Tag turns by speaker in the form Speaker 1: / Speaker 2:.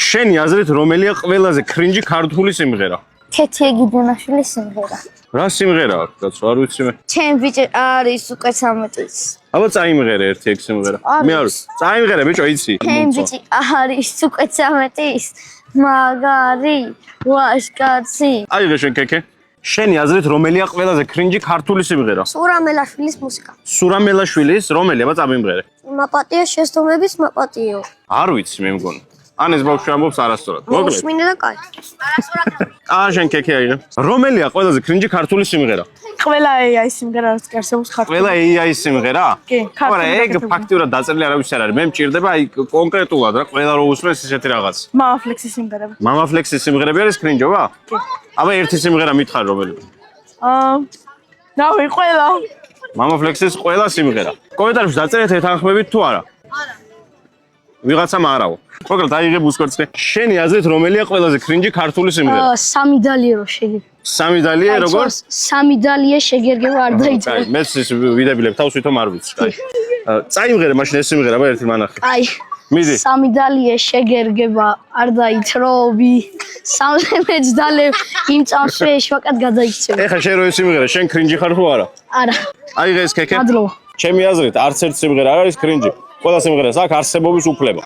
Speaker 1: შენი აზრით რომელია ყველაზე კრინჯი ქართული სიმღერა?
Speaker 2: თეთრი გიდონაშვილის სიმღერა.
Speaker 1: რა სიმღერაა? კაცო, არ ვიცი მე.
Speaker 2: ჩემ ბიჭი არის უკვე 13
Speaker 1: აბა წაიმღერე ერთი ეგ სიმღერა. მე არ წაიმღერე ბიჭო, იცი.
Speaker 2: ჩემ ბიჭი არის უკვე 13 მაგარი ვაშკაცი.
Speaker 1: აიღე შენ კეკე. შენი აზრით რომელია ყველაზე კრინჯი ქართული სიმღერა?
Speaker 2: სურამელაშვილის მუსიკა.
Speaker 1: სურამელაშვილის რომელი? აბა წამიმღერე.
Speaker 2: მაპატია შეცდომების მაპატიო.
Speaker 1: არ ვიცი მე მგონი. ან ეს ბავშვი ამბობს არასწორად. მოგლედ.
Speaker 2: უსმინე და კაი.
Speaker 1: შენ კეკე აიღე. რომელია ყველაზე კრინჯი ქართული სიმღერა?
Speaker 3: ყველა AI სიმღერა რაც არსებობს ქართულად.
Speaker 1: ყველა AI სიმღერა?
Speaker 3: კი, ქართულად.
Speaker 1: მაგრამ ეგ ფაქტიურად დაწერილი არავის არ არის. მე მჭირდება აი კონკრეტულად რა, ყველა რო უსმენს ისეთი რაღაც.
Speaker 3: მამაფლექსის სიმღერები.
Speaker 1: მამაფლექსის სიმღერები არის კრინჯობა?
Speaker 3: კი.
Speaker 1: აბა ერთი სიმღერა მითხარ რომელი?
Speaker 3: რავი, ყველა.
Speaker 1: მამაფლექსის ყველა სიმღერა. კომენტარებში დაწერეთ ეთანხმებით თუ არა? არა. ვიღაცამ არაო. მოკლედ აიღე ბუსკორცი. შენი აზრით რომელია ყველაზე კრინჯი ქართული სიმღერა?
Speaker 2: სამი დალიე რო შეგე.
Speaker 1: სამი დალიე როგორ?
Speaker 2: სამი დალიე შეგერგება არ დაიწყო.
Speaker 1: კაი, მე ის ვიდებილებ თავს ვითომ არ ვიცი, კაი. წაიმღერე მაშინ ეს სიმღერა ბა ერთი მანახე.
Speaker 2: კაი.
Speaker 1: მიდი.
Speaker 2: სამი დალიე შეგერგება არ დაითრობი. სამლემეც დალევ იმ წამსვე შვაკად გადაიქცევი.
Speaker 1: ეხა შენ რო ეს სიმღერა შენ კრინჯი ხარ თუ არა?
Speaker 2: არა.
Speaker 1: აიღე ეს კეკე.
Speaker 2: ადრო.
Speaker 1: ჩემი აზრით არც ერთ სიმღერა არ არის კრინჯი. ყველა სიმღერას აქვს არსებობის უფლება.